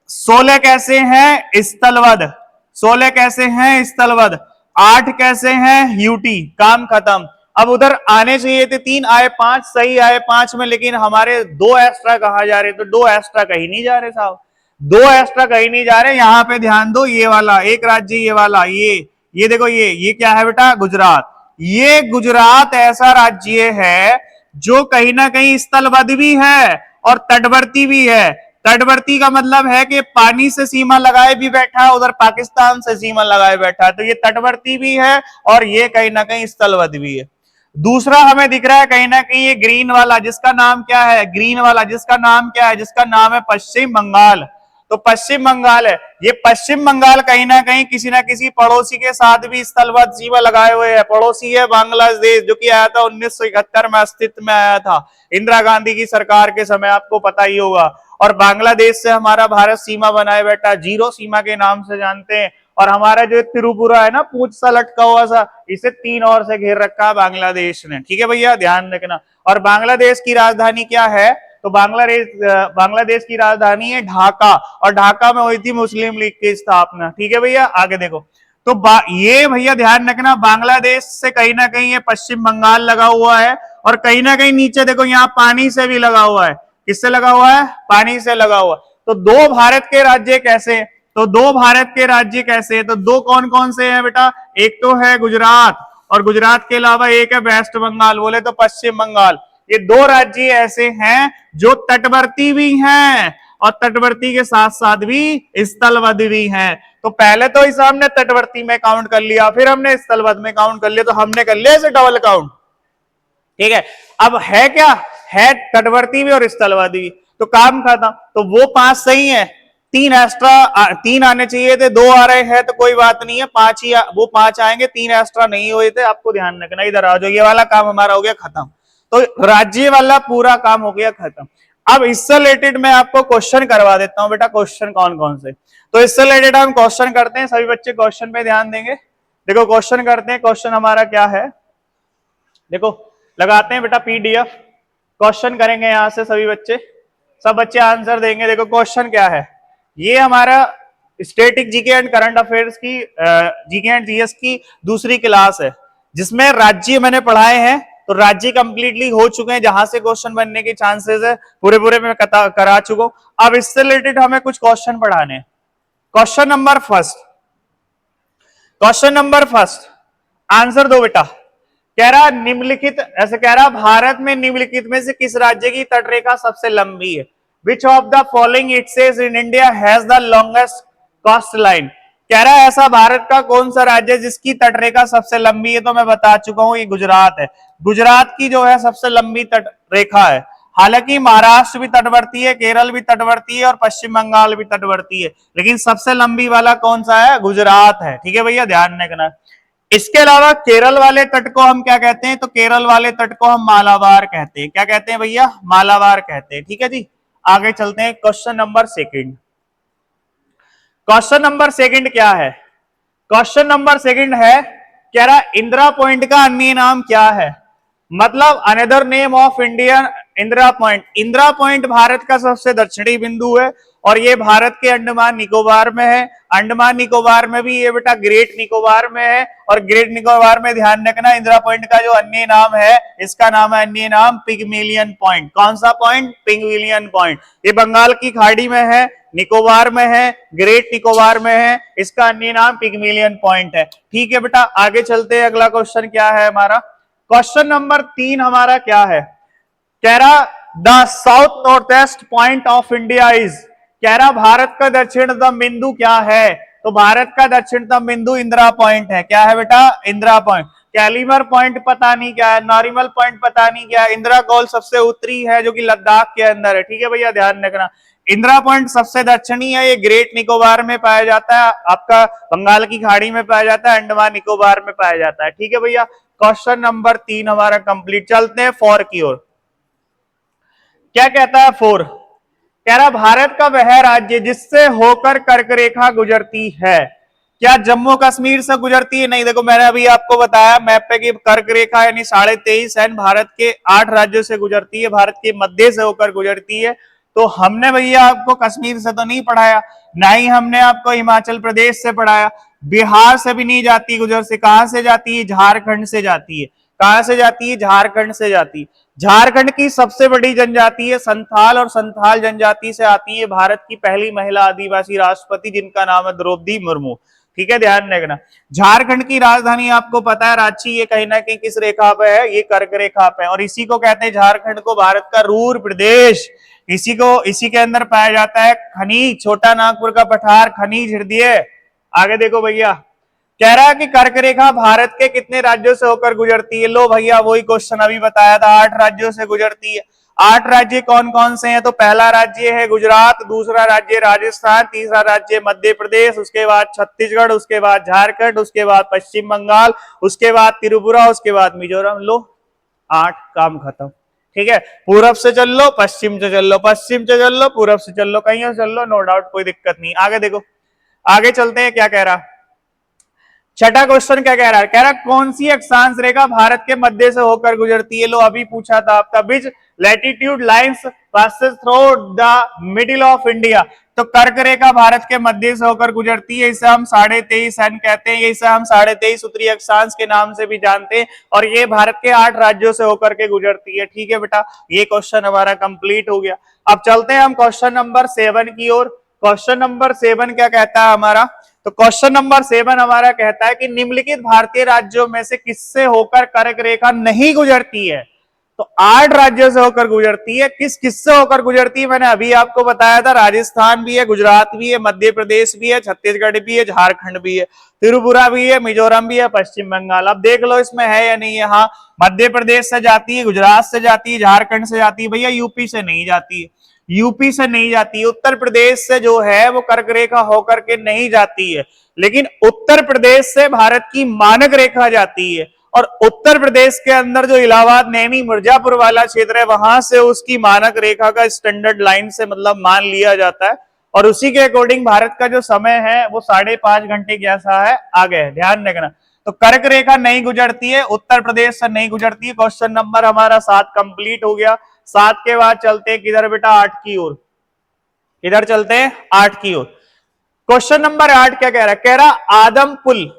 16 कैसे हैं? स्थलवद। 16 कैसे हैं? स्थलवद। 8 कैसे हैं? यूटी। काम खत्म। अब उधर आने चाहिए थे 3, आए 5, सही आए 5 में, लेकिन हमारे 2 एक्स्ट्रा कहा जा रहे, तो 2 एक्स्ट्रा कहीं नहीं जा रहे साहब, 2 एक्स्ट्रा कहीं नहीं जा रहे। यहां पे ध्यान दो, ये वाला एक राज्य, ये वाला, ये देखो, ये क्या है बेटा? गुजरात। ये गुजरात ऐसा राज्य है जो कहीं ना कहीं स्थलबद्ध भी है और तटवर्ती भी है। तटवर्ती का मतलब है कि पानी से सीमा लगाए भी बैठा है, उधर पाकिस्तान से सीमा लगाए बैठा है, तो ये तटवर्ती भी है और ये कहीं ना कहीं स्थलबद्ध भी है। दूसरा हमें दिख रहा है कहीं ना कहीं ये ग्रीन वाला, जिसका नाम क्या है? ग्रीन वाला, जिसका नाम क्या है? जिसका नाम है पश्चिम बंगाल। तो पश्चिम बंगाल है, ये पश्चिम बंगाल कहीं ना किसी पड़ोसी के साथ भी स्थलबद्ध सीमा लगाए हुए है। पड़ोसी है बांग्लादेश, जो कि आया था 1971 में, अस्तित्व में आया था इंदिरा गांधी की सरकार के समय, आपको पता ही होगा। और बांग्लादेश से हमारा भारत सीमा बनाए बैठा, जीरो सीमा के नाम से जानते हैं। और हमारा जो त्रिपुरा है ना, पूंछ सा लटका हुआ सा, इसे 3 ओर से घेर रखा है बांग्लादेश ने। ठीक है भैया, ध्यान रखना। और बांग्लादेश की राजधानी क्या है? तो बांग्लादेश की राजधानी है ढाका, और ढाका में हुई थी मुस्लिम लीग की स्थापना। ठीक है भैया, आगे देखो। तो ये भैया ध्यान रखना, बांग्लादेश से कहीं ना कहीं ये पश्चिम बंगाल लगा हुआ है, और कहीं ना कहीं नीचे देखो यहाँ पानी से भी लगा हुआ है। किससे लगा हुआ है? पानी से लगा हुआ। तो 2 भारत के राज्य कैसे? तो 2 भारत के राज्य कैसे? तो 2 कौन कौन से हैं बेटा? एक तो है गुजरात, और गुजरात के अलावा एक है वेस्ट बंगाल, बोले तो पश्चिम बंगाल। ये 2 राज्य ऐसे हैं जो तटवर्ती भी हैं और तटवर्ती के साथ साथ भी स्थलबद्ध भी हैं। तो पहले तो इस हमने तटवर्ती में काउंट कर लिया, फिर हमने स्थलबद्ध में काउंट कर लिया, तो हमने कर लिया इसे डबल काउंट। ठीक है, अब है क्या? है तटवर्ती भी और स्थलबद्ध भी, तो काम खत्म। तो वो 5 सही है, 3 एक्स्ट्रा, 3 आने चाहिए थे, 2 आ रहे हैं तो कोई बात नहीं है, 5 ही वो 5 आएंगे, 3 एक्स्ट्रा नहीं हुए थे। आपको ध्यान रखना, इधर आ जाओ, ये वाला काम हमारा हो गया खत्म। तो राज्य वाला पूरा काम हो गया खत्म। अब इससे रिलेटेड मैं आपको क्वेश्चन करवा देता हूं बेटा। क्वेश्चन कौन कौन से? तो इससे रिलेटेड हम क्वेश्चन करते हैं, सभी बच्चे क्वेश्चन पे ध्यान देंगे। देखो क्वेश्चन करते हैं, क्वेश्चन हमारा क्या है? देखो लगाते हैं बेटा पीडीएफ, क्वेश्चन करेंगे यहां से सभी बच्चे, सब बच्चे आंसर देंगे। देखो क्वेश्चन क्या है, ये हमारा static GK and current affairs की, जीके एंड जीएस की दूसरी क्लास है, जिसमें राज्य मैंने पढ़ाए हैं। तो राज्य कंप्लीटली हो चुके हैं, जहां से क्वेश्चन बनने के चांसेस है पूरे मैं करा चुका हूं। अब इससे रिलेटेड हमें कुछ क्वेश्चन पढ़ाने हैं। क्वेश्चन नंबर फर्स्ट, आंसर दो बेटा। कह रहा निम्नलिखित, ऐसे कह रहा भारत में निम्नलिखित में से किस राज्य की तटरेखा सबसे लंबी है? Which of the following it says in India has the longest coast line? कह रहा है ऐसा भारत का कौन सा राज्य है जिसकी तटरेखा सबसे लंबी है? तो मैं बता चुका हूं, ये गुजरात है। गुजरात की जो है सबसे लंबी तटरेखा है। हालांकि महाराष्ट्र भी तटवर्ती है, केरल भी तटवर्ती है और पश्चिम बंगाल भी तटवर्ती है, लेकिन सबसे लंबी वाला कौन सा है? गुजरात है। ठीक है भैया, ध्यान रखना। इसके अलावा केरल वाले तट को हम क्या कहते हैं? तो केरल वाले तट को हम मालाबार कहते हैं। क्या कहते हैं भैया? मालाबार कहते हैं। ठीक है जी, आगे चलते हैं। क्वेश्चन नंबर सेकंड क्या है? क्वेश्चन नंबर सेकंड है, कह रहा इंदिरा पॉइंट का अन्य नाम क्या है? मतलब another name of Indian Indira point. Indira point Bharat का सबसे दक्षिणी बिंदु है और ये भारत के अंडमान निकोबार में है। अंडमान निकोबार में भी ये बेटा ग्रेट निकोबार में है, और ग्रेट निकोबार में ध्यान रखना इंदिरा पॉइंट का जो अन्य नाम है, इसका नाम है अन्य नाम पिग्मेलियन पॉइंट। कौन सा पॉइंट? Pygmalion point. ये बंगाल की खाड़ी में है, निकोबार में है, ग्रेट निकोबार में है, इसका अन्य नाम पिग्मेलियन पॉइंट है। ठीक है बेटा, आगे चलते हैं। अगला क्वेश्चन क्या है हमारा? क्वेश्चन नंबर 3 हमारा क्या है? कह रहा the south north east point of India is. कह रहा भारत का दक्षिणतम बिंदु क्या है? तो भारत का दक्षिणतम बिंदु इंदिरा पॉइंट है। क्या है बेटा? इंदिरा पॉइंट। कैलीमर पॉइंट पता नहीं क्या है, नॉरिमल पॉइंट पता नहीं क्या है, इंदिरा कॉल सबसे उत्तरी है जो कि लद्दाख के अंदर है। ठीक है भैया, ध्यान रखना। इंदिरा पॉइंट सबसे दक्षिणी है, ये ग्रेट निकोबार में पाया जाता है, आपका बंगाल की खाड़ी में पाया जाता है, अंडमान निकोबार में पाया जाता है। ठीक है भैया, क्वेश्चन नंबर 3 हमारा कंप्लीट। चलते हैं 4 की ओर। क्या कहता है 4? कह रहा भारत का वह राज्य जिससे होकर कर्क रेखा गुजरती है। क्या जम्मू कश्मीर से गुजरती है? नहीं। देखो मैंने अभी आपको बताया मैप पे कि कर्क रेखा यानी 23.5 एंड भारत के 8 राज्यों से गुजरती है, भारत के मध्य से होकर गुजरती है। तो हमने भैया आपको कश्मीर से तो नहीं पढ़ाया, ना ही हमने आपको हिमाचल प्रदेश से पढ़ाया, बिहार से भी नहीं जाती गुजर से। कहां से जाती है? झारखंड से जाती है। कहां से जाती है? झारखंड से जाती है। झारखंड की सबसे बड़ी जनजाति है संथाल, और संथाल जनजाति से आती है भारत की पहली महिला आदिवासी राष्ट्रपति, जिनका नाम है द्रौपदी मुर्मू। ठीक है, ध्यान रखना। झारखंड की राजधानी आपको पता है रांची, ये कहीं ना कहीं किस रेखा पे है? ये कर्क रेखा पे है, और इसी को कहते हैं झारखंड को भारत का रूर प्रदेश। इसी के अंदर पाया जाता है खनिज, छोटा नागपुर का पठार, खनिज हृदय। आगे देखो भैया, कह रहा है कि कर्क रेखा भारत के कितने राज्यों से होकर गुजरती है? लो भैया वही क्वेश्चन अभी बताया था, 8 राज्यों से गुजरती है। 8 राज्य कौन कौन से हैं? तो पहला राज्य है गुजरात, दूसरा राज्य राजस्थान, तीसरा राज्य मध्य प्रदेश, उसके बाद छत्तीसगढ़, उसके बाद झारखंड, उसके बाद पश्चिम बंगाल, उसके बाद त्रिपुरा, उसके बाद मिजोरम। लो 8, काम खत्म। ठीक है, पूरब से चल लो, पश्चिम से चल लो, पश्चिम से चल लो, पूरब से चल लो, कहीं से चल लो, नो डाउट, कोई दिक्कत नहीं। आगे देखो, आगे चलते हैं, क्या कह रहा। छठा क्वेश्चन क्या कह रहा है? कह रहा कौन सी अक्षांश रेखा भारत के मध्य से होकर गुजरती है? लो अभी पूछा था आपका, which latitude lines passes through the middle of India. तो कर्क रेखा भारत के मध्य से होकर गुजरती है, इसे हम 23.5 एन कहते हैं, इसे हम 23.5 उत्तरी अक्षांश के नाम से भी जानते हैं, और ये भारत के 8 राज्यों से होकर के गुजरती है। ठीक है बेटा, ये क्वेश्चन हमारा कंप्लीट हो गया। अब चलते हैं हम क्वेश्चन नंबर 7 की ओर। क्वेश्चन नंबर 7 क्या कहता है हमारा? तो क्वेश्चन नंबर 7 हमारा कहता है कि निम्नलिखित भारतीय राज्यों में से किससे होकर कर्क रेखा नहीं गुजरती है? तो 8 राज्यों से होकर गुजरती है। किस किससे होकर गुजरती है? मैंने अभी आपको बताया था, राजस्थान भी है, गुजरात भी है, मध्य प्रदेश भी है, छत्तीसगढ़ भी है, झारखंड भी है, त्रिपुरा भी है, मिजोरम भी है, पश्चिम बंगाल। अब देख लो इसमें है या नहीं है। हाँ, मध्य प्रदेश से जाती है, गुजरात से जाती है, झारखंड से जाती है, भैया यूपी से नहीं जाती है। यूपी से नहीं जाती, उत्तर प्रदेश से जो है वो कर्क रेखा होकर के नहीं जाती है, लेकिन उत्तर प्रदेश से भारत की मानक रेखा जाती है, और उत्तर प्रदेश के अंदर जो इलाहाबाद नैनी मिर्जापुर वाला क्षेत्र है, वहां से उसकी मानक रेखा का स्टैंडर्ड लाइन से मतलब मान लिया जाता है, और उसी के अकॉर्डिंग भारत का जो समय है वो 5.5 घंटे जैसा है आगे है, ध्यान रखना। तो कर्क रेखा नहीं गुजरती है, उत्तर प्रदेश से नहीं गुजरती है। क्वेश्चन नंबर हमारा 7 कंप्लीट हो गया। 7 के बाद चलते हैं किधर बेटा? 8 की ओर। किधर चलते हैं? 8 की ओर। क्वेश्चन नंबर 8 क्या कह रहा है? कह रहा आदम पुल,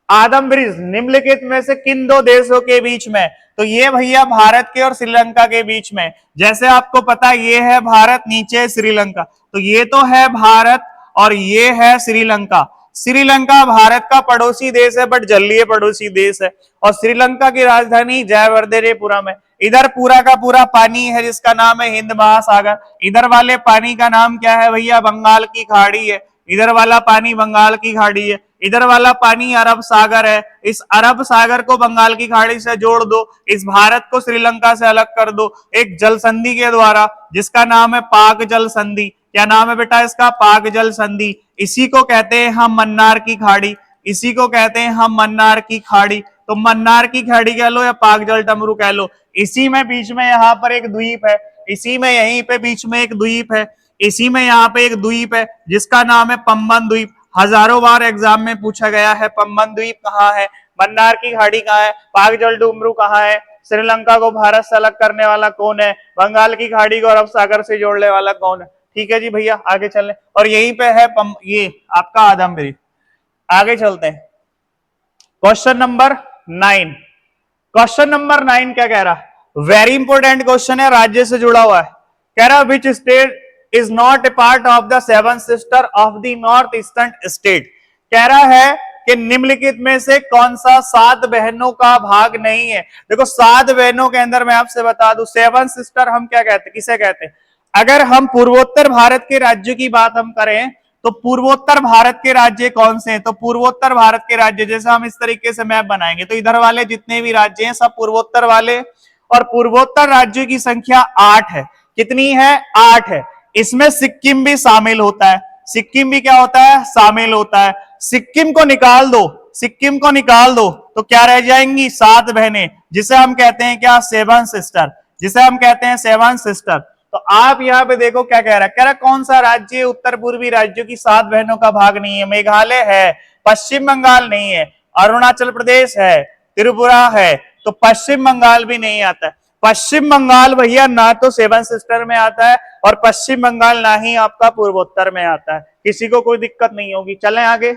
आदम ब्रिज निम्नलिखित में से किन दो देशों के बीच में? तो ये भैया भारत के और श्रीलंका के बीच में। जैसे आपको पता ये है भारत, नीचे श्रीलंका, तो ये तो है भारत और ये है श्रीलंका। श्रीलंका भारत का पड़ोसी देश है, बट जलीय पड़ोसी देश है, और श्रीलंका की राजधानी जयवर्धनेपुरम है। इधर पूरा का पूरा पानी है जिसका नाम है हिंद महासागर। इधर वाले पानी का नाम क्या है भैया? बंगाल की खाड़ी है। इधर वाला पानी बंगाल की खाड़ी है, इधर वाला पानी अरब सागर है। इस अरब सागर को बंगाल की खाड़ी से जोड़ दो, इस भारत को श्रीलंका से अलग कर दो एक जल संधि के द्वारा, जिसका नाम है पाक जल संधि। क्या नाम है बेटा इसका? पाक जल संधि। इसी को कहते हैं हम मन्नार की खाड़ी, इसी को कहते हैं हम मन्नार की खाड़ी। तो मन्नार की खाड़ी कह लो या पाक जल टमरू कह लो। इसी में बीच में यहाँ पर एक द्वीप है, इसी में यहीं पे बीच में एक द्वीप है, इसी में यहाँ पे एक द्वीप है जिसका नाम है पम्बन द्वीप। हजारों बार एग्जाम में पूछा गया है पम्बन द्वीप कहाँ है, मन्नार की खाड़ी कहाँ है, पाक जल डुमरू कहाँ है, श्रीलंका को भारत से अलग करने वाला कौन है, बंगाल की खाड़ी को अरब सागर से जोड़ने वाला कौन है। ठीक है जी भैया, आगे चलें। और यहीं पे है ये आपका आदम ब्रिज। आगे चलते हैं क्वेश्चन नंबर 9। क्वेश्चन नंबर 9 क्या कह रहा है? वेरी इंपोर्टेंट क्वेश्चन है, राज्य से जुड़ा हुआ है। कह रहा which state is not a part of the seven sister of the north eastern state. कह रहा है कि निम्नलिखित में से कौन सा 7 बहनों का भाग नहीं है। देखो 7 बहनों के अंदर मैं आपसे बता दूं, सेवन सिस्टर हम क्या कहते हैं, किसे कहते हैं? अगर हम पूर्वोत्तर भारत के राज्यों की बात हम करें तो पूर्वोत्तर भारत के राज्य कौन से हैं? तो पूर्वोत्तर भारत के राज्य, जैसे हम इस तरीके से मैप बनाएंगे तो इधर वाले जितने भी राज्य हैं सब पूर्वोत्तर वाले, और पूर्वोत्तर राज्यों की संख्या 8 है। कितनी है? 8 है। इसमें सिक्किम भी शामिल होता है। सिक्किम भी क्या होता है? शामिल होता है। सिक्किम को निकाल दो, सिक्किम को निकाल दो तो क्या रह जाएंगी? 7 बहनें, जिसे हम कहते हैं क्या? सेवन सिस्टर, जिसे हम कहते हैं सेवन सिस्टर। तो आप यहाँ पे देखो क्या कह रहा है? कह रहा कौन सा राज्य उत्तर पूर्वी राज्यों की 7 बहनों का भाग नहीं है? मेघालय है। पश्चिम बंगाल नहीं है, अरुणाचल प्रदेश है, त्रिपुरा है, तो पश्चिम बंगाल भी नहीं आता है। पश्चिम बंगाल भैया ना तो सेवन सिस्टर में आता है और पश्चिम बंगाल ना ही आपका पूर्वोत्तर में आता है, किसी को कोई दिक्कत नहीं होगी। चलें आगे।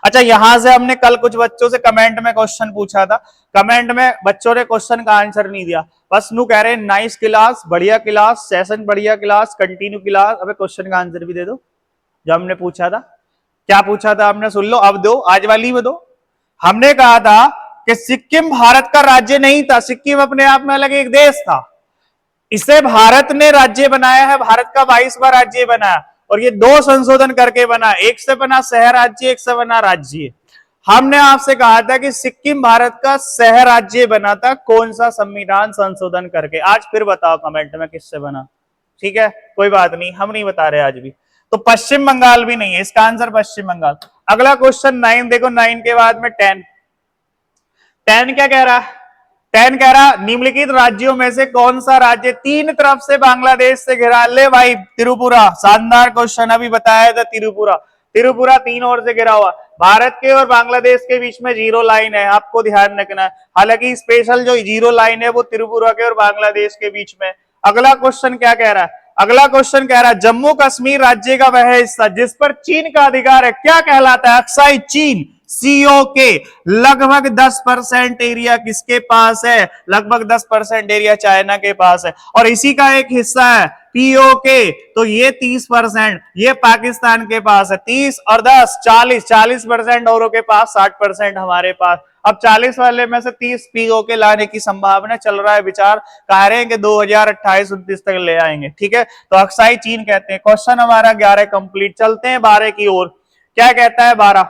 अच्छा, यहां से हमने कल कुछ बच्चों से कमेंट में क्वेश्चन पूछा था, कमेंट में बच्चों ने क्वेश्चन का आंसर नहीं दिया, बस नू कह रहे हैं नाइस क्लास, बढ़िया क्लास, सेशन बढ़िया क्लास, कंटिन्यू क्लास। अबे क्वेश्चन का आंसर भी दे दो जो हमने पूछा था। क्या पूछा था आपने, सुन लो, अब दो, आज वाली में दो। हमने कहा था कि सिक्किम भारत का राज्य नहीं था, सिक्किम अपने आप में अलग एक देश था, इसे भारत ने राज्य बनाया है, भारत का 22वां राज्य बनाया, और ये 2 संशोधन करके बना, एक से बना सह राज्य, एक से बना राज्य। हमने आपसे कहा था कि सिक्किम भारत का सह राज्य बना था, कौन सा संविधान संशोधन करके, आज फिर बताओ कमेंट में किससे बना। ठीक है, कोई बात नहीं, हम नहीं बता रहे आज भी। तो पश्चिम बंगाल भी नहीं है, इसका आंसर पश्चिम बंगाल। अगला क्वेश्चन 9 देखो, 9 के बाद में 10 क्या कह रहा है, 10 कह रहा निम्नलिखित राज्यों में से कौन सा राज्य 3 तरफ से बांग्लादेश से घिरा। ले भाई, त्रिपुरा, शानदार क्वेश्चन, अभी बताया था त्रिपुरा, त्रिपुरा 3 ओर से घिरा हुआ, भारत के और बांग्लादेश के बीच में जीरो लाइन है, आपको ध्यान रखना है। हालांकि स्पेशल जो जीरो लाइन है वो त्रिपुरा के और बांग्लादेश के बीच में। अगला क्वेश्चन क्या कह रहा है, अगला क्वेश्चन कह रहा है जम्मू कश्मीर राज्य का वह हिस्सा जिस पर चीन का अधिकार है क्या कहलाता है। अक्साई चीन, सीओ के लगभग 10% एरिया किसके पास है, लगभग 10% एरिया चाइना के पास है, और इसी का एक हिस्सा है पीओके, तो ये 30%, ये पाकिस्तान के पास है। 30 और 10 40% औरों के पास, 60% हमारे पास। अब 40 वाले में से 30 पीओके लाने की संभावना, चल रहा है विचार, कह रहे हैं कि 2028-29 तक ले आएंगे। ठीक है, तो अक्साई चीन कहते हैं। क्वेश्चन हमारा 11 कंप्लीट। चलते हैं 12 की ओर। क्या कहता है 12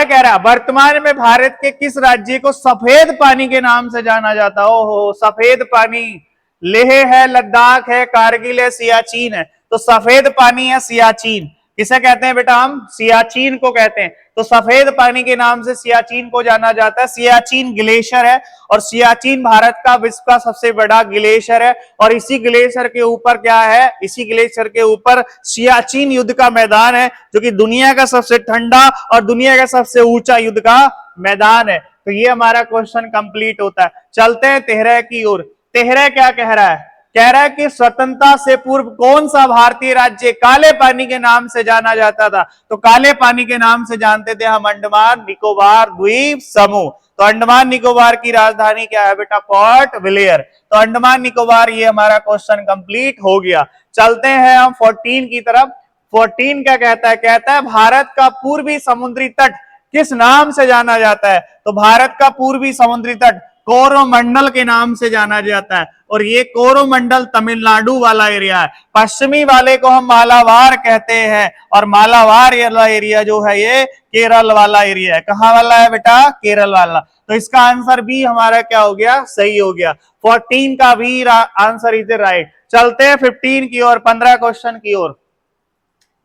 कह रहा है वर्तमान में भारत के किस राज्य को सफेद पानी के नाम से जाना जाता है। ओहो, सफेद पानी, लेह है, लद्दाख है, कारगिल है, सियाचिन है, तो सफेद पानी है सियाचिन। किसे कहते हैं बेटा हम, सियाचिन को कहते हैं। तो सफेद पानी के नाम से सियाचिन को जाना जाता है। सियाचिन ग्लेशियर है, और सियाचिन भारत का विश्व का सबसे बड़ा ग्लेशियर है, और इसी ग्लेशियर के ऊपर क्या है, इसी ग्लेशियर के ऊपर सियाचिन युद्ध का मैदान है, जो कि दुनिया का सबसे ठंडा और दुनिया का सबसे ऊंचा युद्ध का मैदान है। तो ये हमारा क्वेश्चन कंप्लीट होता है। चलते हैं 13 की ओर। 13 क्या कह रहा है, कह रहा है कि स्वतंत्रता से पूर्व कौन सा भारतीय राज्य काले पानी के नाम से जाना जाता था। तो काले पानी के नाम से जानते थे हम अंडमान निकोबार द्वीप समूह। तो अंडमान निकोबार की राजधानी क्या है बेटा, पोर्ट ब्लेयर। तो अंडमान निकोबार, ये हमारा क्वेश्चन कंप्लीट हो गया। चलते हैं हम 14 की तरफ। 14 क्या कहता है, कहता है भारत का पूर्वी समुद्री तट किस नाम से जाना जाता है। तो भारत का पूर्वी समुद्री तट कोरोमंडल के नाम से जाना जाता है, और ये कोरोमंडल तमिलनाडु वाला एरिया है। पश्चिमी वाले को हम मालाबार कहते हैं, और मालाबार वाला एरिया जो है ये केरल वाला एरिया है। कहां वाला है बेटा, केरल वाला। तो इसका आंसर भी हमारा क्या हो गया, सही हो गया। 14 का भी आंसर इज राइट। चलते हैं 15 की ओर, 15 क्वेश्चन की ओर।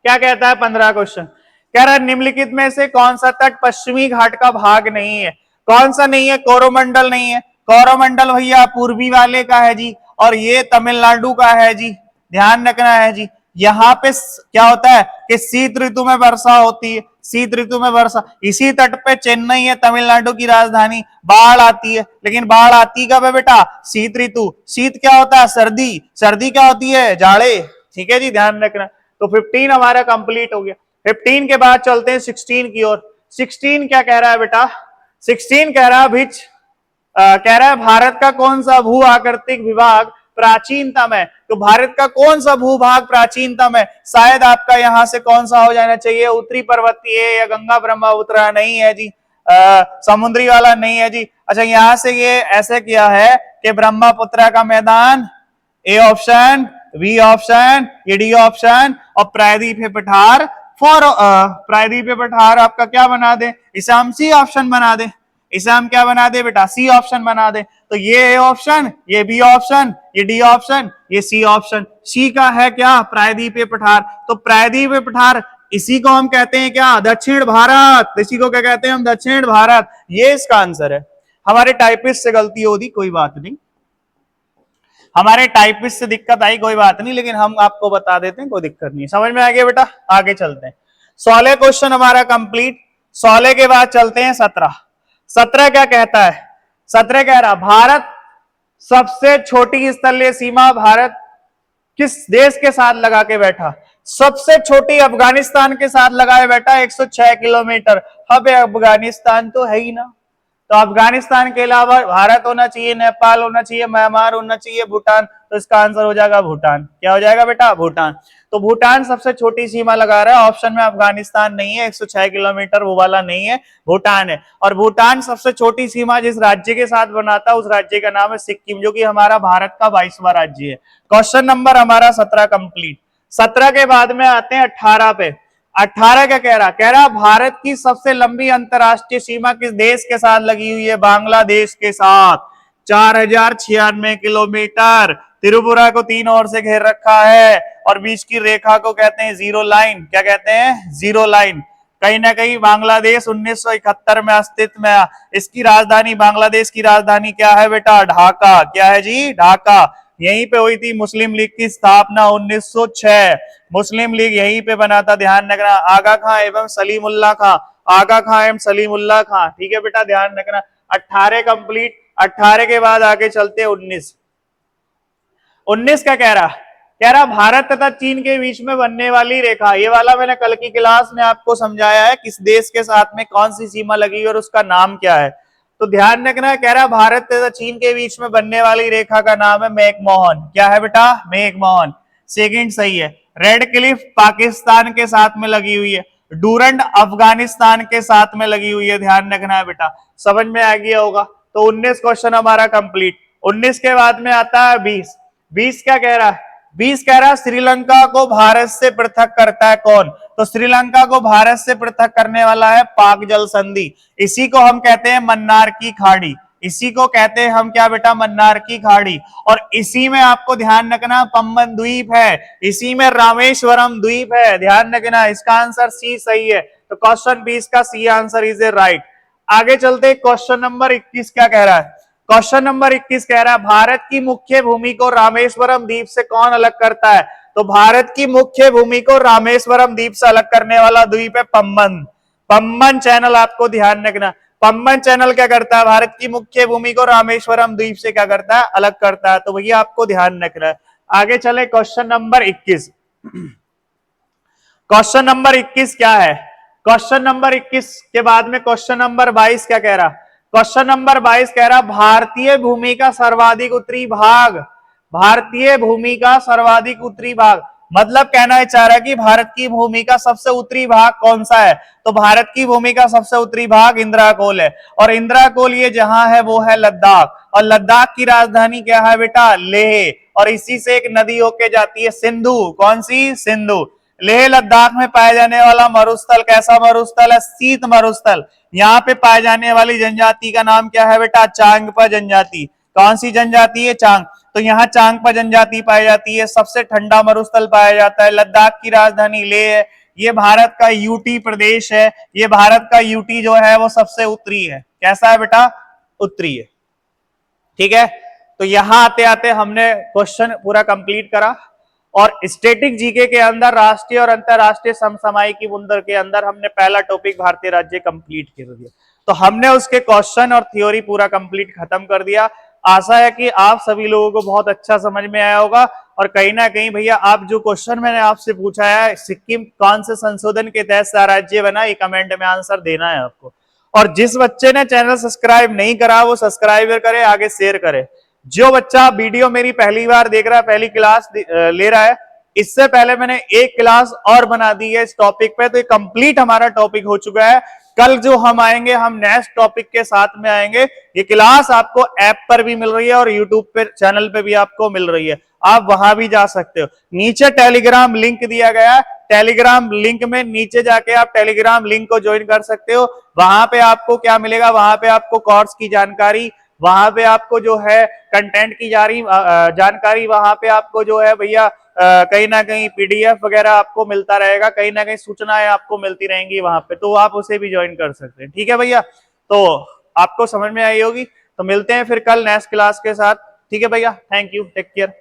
क्या कहता है 15 क्वेश्चन, कह रहा है निम्नलिखित में से कौन सा तट पश्चिमी घाट का भाग नहीं है। कौन सा नहीं है, कोरोमंडल नहीं है। कोरोमंडल भैया पूर्वी वाले का है जी, और ये तमिलनाडु का है जी, ध्यान रखना है जी। यहाँ पे क्या होता है कि शीत ऋतु में वर्षा होती है, शीत ऋतु में वर्षा। इसी तट पे चेन्नई है, तमिलनाडु की राजधानी। बाढ़ आती है, लेकिन बाढ़ आती कब है बेटा, शीत ऋतु। शीत क्या होता है, सर्दी। सर्दी क्या होती है, जाड़े। ठीक है जी, ध्यान रखना। तो 15 हमारा कंप्लीट हो गया। 15 के बाद चलते हैं 16 की ओर। 16 क्या कह रहा है बेटा, 16 कह रहा है कह रहा है भारत का कौन सा भू आकृतिक विभाग प्राचीनतम है। तो भारत का कौन सा भूभाग प्राचीनतम है। शायद आपका यहां से कौन सा हो जाना चाहिए, उत्तरी पर्वतीय या गंगा ब्रह्मपुत्र, नहीं है जी, समुद्री वाला नहीं है जी। अच्छा, यहां से ये ऐसे किया है कि ब्रह्मपुत्र का मैदान, ए ऑप्शन, बी ऑप्शन, ये डी ऑप्शन, और प्रायद्वीप पठार प्रायद्वीप पठार आपका क्या बना दे, इसे हम सी ऑप्शन बना दे। इसे हम क्या बना दे बेटा, सी ऑप्शन बना दे। तो ये ए ऑप्शन, ये बी ऑप्शन, ये डी ऑप्शन, ये सी ऑप्शन। सी का है क्या, प्रायद्वीप पठार। तो प्रायद्वीप पठार, इसी को हम कहते हैं क्या, दक्षिण भारत। इसी को क्या कहते हैं हम, दक्षिण भारत। ये इसका आंसर है। हमारे टाइपिस्ट से गलती होगी, कोई बात नहीं, हमारे टाइपिस्ट से दिक्कत आई, कोई बात नहीं, लेकिन हम आपको बता देते हैं, कोई दिक्कत नहीं। समझ में आ गया बेटा, आगे चलते हैं। 16 क्वेश्चन हमारा कंप्लीट। 16 के बाद चलते हैं 17। 17 क्या कहता है? 17 कह रहा भारत सबसे छोटी स्थलीय सीमा भारत किस देश के साथ लगा के बैठा? सबसे छोटी अफगानिस्तान के साथ लगाए बैठा 106 किलोमीटर। अब अफगानिस्तान तो है ही ना, तो अफगानिस्तान के अलावा भारत होना चाहिए, नेपाल होना चाहिए, म्यांमार होना चाहिए, भूटान। तो इसका आंसर हो जाएगा भूटान। क्या हो जाएगा बेटा? भूटान। तो भूटान सबसे छोटी सीमा लगा रहा है। ऑप्शन में अफगानिस्तान नहीं है, 106 किलोमीटर वो वाला नहीं है, भूटान है। और भूटान सबसे छोटी सीमा जिस राज्य के साथ बनाता है उस राज्य का नाम है सिक्किम, जो कि हमारा भारत का 22वां राज्य है। क्वेश्चन नंबर हमारा 17 कंप्लीट। 17 के बाद में आते हैं 18 पे। 18 क्या कह रहा? कह रहा भारत की सबसे लंबी अंतरराष्ट्रीय सीमा किस देश के साथ लगी हुई है? बांग्लादेश के साथ। 4096 किलोमीटर। त्रिपुरा को 3 ओर से घेर रखा है और बीच की रेखा को कहते हैं जीरो लाइन। क्या कहते हैं? Zero line. कहीं ना कहीं बांग्लादेश 1971 में अस्तित्व में। इसकी राजधानी, बांग्लादेश की राजधानी क्या है बेटा? ढाका। क्या है जी? ढाका। यहीं पे हुई थी मुस्लिम लीग की स्थापना 1906। मुस्लिम लीग यहीं पे बना था, ध्यान रखना। आगा खां एवं सलीमुल्लाह खां, आगा खां एवं सलीमुल्लाह खां। ठीक है बेटा, ध्यान रखना। 18 कंप्लीट। 18 के बाद आगे चलते 19। 19 का कह रहा? कह रहा भारत तथा चीन के बीच में बनने वाली रेखा, ये वाला मैंने कल की क्लास में आपको समझाया है, किस देश के साथ में कौन सी सीमा लगी और उसका नाम क्या है। तो ध्यान रखना। कह रहा भारत तथा चीन के बीच में बनने वाली रेखा का नाम है मैकमोहन। क्या है बेटा? मैकमोहन। सेकंड सही है। रेड क्लिफ पाकिस्तान के साथ में लगी हुई है। डूरंड अफगानिस्तान के साथ में लगी हुई है। ध्यान रखना है बेटा, समझ में आ गया होगा। तो 19 क्वेश्चन हमारा कंप्लीट। 19 के बाद में आता है 20। 20 क्या कह रहा है? 20 कह रहा श्रीलंका को भारत से पृथक करता है कौन? तो श्रीलंका को भारत से पृथक करने वाला है पाक जल संधि। इसी को हम कहते हैं मन्नार की खाड़ी। इसी को कहते हैं हम क्या बेटा? मन्नार की खाड़ी। और इसी में आपको ध्यान रखना पम्बन द्वीप है, इसी में रामेश्वरम द्वीप है। ध्यान रखना, इसका आंसर सी सही है। तो क्वेश्चन 20 का C answer is A right. आगे चलते क्वेश्चन नंबर 21 क्या कह रहा है? क्वेश्चन नंबर 21 कह रहा है भारत की मुख्य भूमि को रामेश्वरम द्वीप से कौन अलग करता है? तो भारत की मुख्य भूमि को रामेश्वरम द्वीप से अलग करने वाला द्वीप है पम्बन। पम्बन चैनल आपको ध्यान रखना। पम्बन चैनल क्या करता है? भारत की मुख्य भूमि को रामेश्वरम द्वीप से क्या करता है? अलग करता है। तो भैया आपको ध्यान रखना है। आगे चले क्वेश्चन नंबर 21। क्वेश्चन नंबर 21 क्या है? क्वेश्चन नंबर 21 के बाद में क्वेश्चन नंबर 22 क्या कह रहा? क्वेश्चन नंबर 22 कह रहा भारतीय भूमि का सर्वाधिक उत्तरी भाग। भारतीय भूमि का सर्वाधिक उत्तरी भाग मतलब कहना चाह रहा है कि भारत की भूमि का सबसे उत्तरी भाग कौन सा है? तो भारत की भूमि का सबसे उत्तरी भाग इंदिराकोल है। और इंदिराकोल ये जहां है वो है लद्दाख। और लद्दाख की राजधानी क्या है बेटा? लेह। और इसी से एक नदी होके जाती है सिंधु। कौन सी? सिंधु। लेह लद्दाख में पाए जाने वाला मरुस्थल कैसा मरुस्थल है? शीत मरुस्थल। यहाँ पे पाए जाने वाली जनजाति का नाम क्या है बेटा? चांगपा जनजाति। कौन सी जनजाति है? चांग। तो यहाँ चांगपा जनजाति पाई जाती है। सबसे ठंडा मरुस्थल पाया जाता है। लद्दाख की राजधानी लेह है। ये भारत का यूटी प्रदेश है। ये भारत का यूटी जो है वो सबसे उत्तरी है। कैसा है बेटा? उत्तरी है। ठीक है, तो यहां आते आते हमने क्वेश्चन पूरा कंप्लीट करा। और स्टैटिक जीके के अंदर राष्ट्रीय और अंतरराष्ट्रीय समसामयिकी मुंदर के अंदर हमने पहला टॉपिक भारतीय राज्य कंप्लीट कर दिया। तो हमने उसके क्वेश्चन और थ्योरी पूरा कंप्लीट खत्म कर दिया। आशा है कि आप सभी लोगों को बहुत अच्छा समझ में आया होगा। और कहीं ना कहीं भैया आप जो क्वेश्चन मैंने आपसे पूछा है, सिक्किम कौन से संशोधन के तहत राज्य बना, ये कमेंट में आंसर देना है आपको। और जिस बच्चे ने चैनल सब्सक्राइब नहीं करा वो सब्सक्राइब करे, आगे शेयर करे। जो बच्चा वीडियो मेरी पहली बार देख रहा है, पहली क्लास ले रहा है, इससे पहले मैंने एक क्लास और बना दी है इस टॉपिक पे। तो ये कंप्लीट हमारा टॉपिक हो चुका है। कल जो हम आएंगे, हम नेक्स्ट टॉपिक के साथ में आएंगे। ये क्लास आपको ऐप पर भी मिल रही है और यूट्यूब पे चैनल पे भी आपको मिल रही है। आप वहां भी जा सकते हो। नीचे टेलीग्राम लिंक दिया गया है। टेलीग्राम लिंक में नीचे जाके आप टेलीग्राम लिंक को ज्वाइन कर सकते हो। वहां पे आपको क्या मिलेगा? वहां पे आपको कोर्स की जानकारी, वहां पे आपको जो है कंटेंट की जानकारी, वहां पे आपको जो है भैया कहीं ना कहीं पीडीएफ वगैरह आपको मिलता रहेगा। कहीं ना कहीं सूचनाएं आपको मिलती रहेंगी वहां पे, तो आप उसे भी ज्वाइन कर सकते हैं। ठीक है भैया, तो आपको समझ में आई होगी। तो मिलते हैं फिर कल नेक्स्ट क्लास के साथ। ठीक है भैया, थैंक यू, टेक केयर।